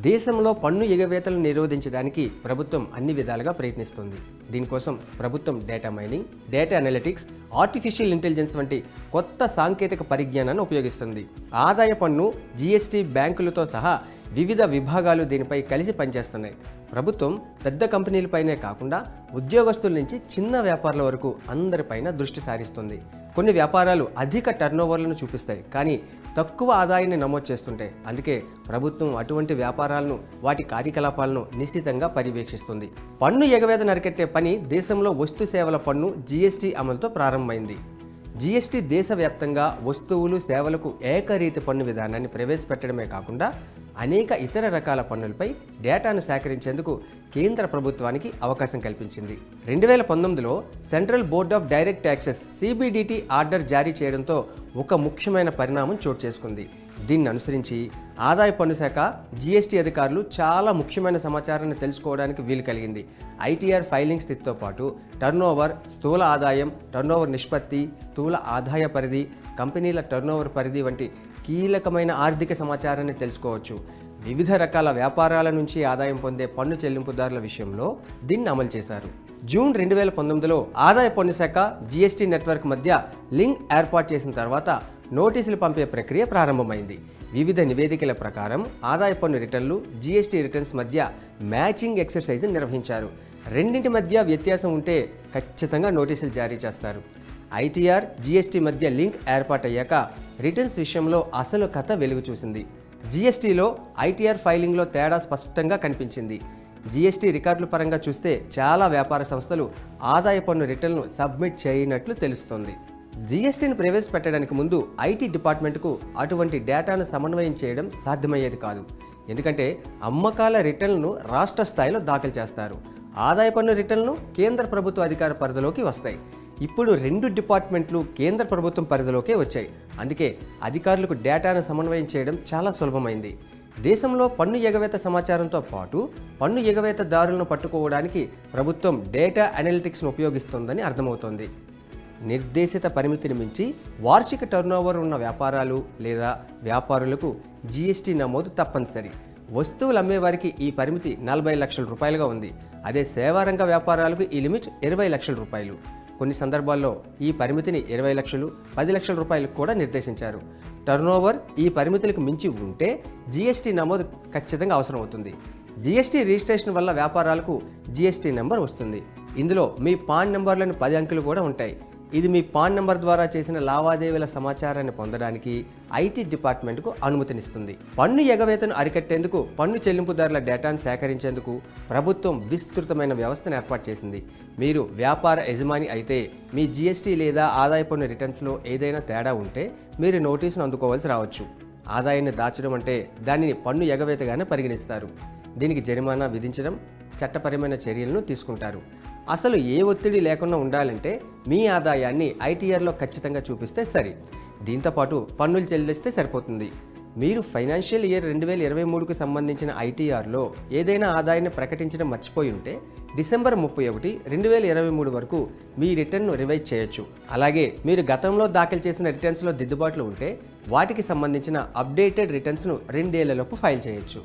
దేశంలో పన్ను ఎగవేతలను నిరోధించడానికి ప్రభుత్వం అన్ని విధాలుగా ప్రయత్నిస్తుంది. దీనికోసం ప్రభుత్వం data mining, data analytics, artificial intelligence వంటి కొత్త సాంకేతిక పరిజ్ఞానాన్ని ఉపయోగిస్తుంది. ఆదాయ పన్ను, జీఎస్టీ, బ్యాంకులతో సహా వివిధ విభాగాలు దీనిపై కలిసి పనిచేస్తున్నాయి. ప్రభుత్వం పెద్ద కంపెనీలపైనే కాకుండా ఉద్యోగస్తుల నుంచి చిన్న వ్యాపారుల వరకు అందరిపైన దృష్టి సారిస్తుంది. కొన్ని వ్యాపారాలు అధిక టర్నోవర్లను చూపిస్తాయి, కానీ తక్కువ ఆదాయాన్ని నమోదు చేస్తుంటాయి. అందుకే ప్రభుత్వం అటువంటి వ్యాపారాలను, వాటి కార్యకలాపాలను నిశితంగా పర్యవేక్షిస్తుంది. పన్ను ఎగవేతను అరికట్టే పని దేశంలో వస్తు సేవల పన్ను జీఎస్టీ అమలుతో ప్రారంభమైంది. జీఎస్టీ దేశవ్యాప్తంగా వస్తువులు, సేవలకు ఏకరీతి పన్ను విధానాన్ని ప్రవేశపెట్టడమే కాకుండా అనేక ఇతర రకాల పన్నులపై డేటాను సేకరించేందుకు కేంద్ర ప్రభుత్వానికి అవకాశం కల్పించింది. 2019లో central board of direct taxes CBDT order జారీ చేయడంతో ఒక ముఖ్యమైన పరిణామం చోటు చేసుకుంది. దీన్ని అనుసరించి ఆదాయ పన్ను శాఖ, జీఎస్టీ అధికారులు చాలా ముఖ్యమైన సమాచారాన్ని తెలుసుకోవడానికి వీలు కలిగింది. ITR ఫైలింగ్ స్థితితో పాటు టర్నోవర్, స్థూల ఆదాయం, టర్నోవర్ నిష్పత్తి, స్థూల ఆదాయ పరిధి, కంపెనీల టర్నోవర్ పరిధి వంటి కీలకమైన ఆర్థిక సమాచారాన్ని తెలుసుకోవచ్చు. వివిధ రకాల వ్యాపారాల నుంచి ఆదాయం పొందే పన్ను చెల్లింపుదారుల విషయంలో దీన్ని అమలు చేశారు. జూన్ 2019లో ఆదాయ పన్ను శాఖ, జీఎస్టీ నెట్వర్క్ మధ్య లింక్ ఏర్పాటు చేసిన తర్వాత నోటీసులు పంపే ప్రక్రియ ప్రారంభమైంది. వివిధ నివేదికల ప్రకారం ఆదాయ పన్ను రిటర్న్లు, జీఎస్టీ రిటర్న్స్ మధ్య మ్యాచింగ్ ఎక్సర్సైజ్ నిర్వహించారు. రెండింటి మధ్య వ్యత్యాసం ఉంటే ఖచ్చితంగా నోటీసులు జారీ చేస్తారు. ITR, జీఎస్టీ మధ్య లింక్ ఏర్పాటయ్యాక రిటర్న్స్ విషయంలో అసలు కథ వెలుగు చూసింది. జీఎస్టీలో ITR ఫైలింగ్లో తేడా స్పష్టంగా కనిపించింది. జీఎస్టీ రికార్డుల పరంగా చూస్తే చాలా వ్యాపార సంస్థలు ఆదాయ పన్ను రిటర్న్ను సబ్మిట్ చేయనట్లు తెలుస్తోంది. జీఎస్టీని ప్రవేశపెట్టడానికి ముందు IT డిపార్ట్మెంట్కు అటువంటి డేటాను సమన్వయం చేయడం సాధ్యమయ్యేది కాదు. ఎందుకంటే అమ్మకాల రిటర్న్లను రాష్ట్ర స్థాయిలో దాఖలు చేస్తారు. ఆదాయ పన్ను రిటర్న్లు కేంద్ర ప్రభుత్వ అధికార పరిధిలోకి వస్తాయి. ఇప్పుడు రెండు డిపార్ట్మెంట్లు కేంద్ర ప్రభుత్వం పరిధిలోకే వచ్చాయి. అందుకే అధికారులకు డేటాను సమన్వయం చేయడం చాలా సులభమైంది. దేశంలో పన్ను ఎగవేత సమాచారంతో పాటు పన్ను ఎగవేతదారులను పట్టుకోవడానికి ప్రభుత్వం డేటా అనలిటిక్స్ను ఉపయోగిస్తుందని అర్థమవుతోంది. నిర్దేశిత పరిమితిని మించి వార్షిక టర్నోవర్ ఉన్న వ్యాపారాలు లేదా వ్యాపారులకు జీఎస్టీ నమోదు తప్పనిసరి. వస్తువులు అమ్మేవారికి ఈ పరిమితి 40 లక్షల రూపాయలుగా ఉంది. అదే సేవారంగ వ్యాపారాలకు ఈ లిమిట్ 20 లక్షల రూపాయలు. కొన్ని సందర్భాల్లో ఈ పరిమితిని 20 లక్షలు, 10 లక్షల రూపాయలకు కూడా నిర్దేశించారు. టర్నోవర్ ఈ పరిమితులకు మించి ఉంటే జీఎస్టీ నమోదు ఖచ్చితంగా అవసరం అవుతుంది. జీఎస్టీ రిజిస్ట్రేషన్ వల్ల వ్యాపారాలకు జీఎస్టీ నెంబర్ వస్తుంది. ఇందులో మీ పాన్ నెంబర్లోని 10 అంకెలు కూడా ఉంటాయి. ఇది మీ పాన్ నెంబర్ ద్వారా చేసిన లావాదేవీల సమాచారాన్ని పొందడానికి IT డిపార్ట్మెంట్కు అనుమతినిస్తుంది. పన్ను ఎగవేతను అరికట్టేందుకు, పన్ను చెల్లింపుదారుల డేటాను సేకరించేందుకు ప్రభుత్వం విస్తృతమైన వ్యవస్థను ఏర్పాటు చేసింది. మీరు వ్యాపార యజమాని అయితే మీ జీఎస్టీ లేదా ఆదాయ పన్ను రిటర్న్స్లో ఏదైనా తేడా ఉంటే మీరు నోటీసును అందుకోవాల్సి రావచ్చు. ఆదాయాన్ని దాచడం అంటే దానిని పన్ను ఎగవేతగానే పరిగణిస్తారు. దీనికి జరిమానా విధించడం, చట్టపరమైన చర్యలను తీసుకుంటారు. అసలు ఏ ఒత్తిడి లేకుండా ఉండాలంటే మీ ఆదాయాన్ని ITRలో ఖచ్చితంగా చూపిస్తే సరి. దీంతోపాటు పన్నులు చెల్లిస్తే సరిపోతుంది. మీరు ఫైనాన్షియల్ ఇయర్ 2023కు సంబంధించిన ITRలో ఏదైనా ఆదాయాన్ని ప్రకటించడం మర్చిపోయి ఉంటే డిసెంబర్ 31, 2023 వరకు మీ రిటర్న్ను రివైజ్ చేయొచ్చు. అలాగే మీరు గతంలో దాఖలు చేసిన రిటర్న్స్లో దిద్దుబాట్లు ఉంటే వాటికి సంబంధించిన అప్డేటెడ్ రిటర్న్స్ను 2 ఏళ్లలోపు ఫైల్ చేయొచ్చు.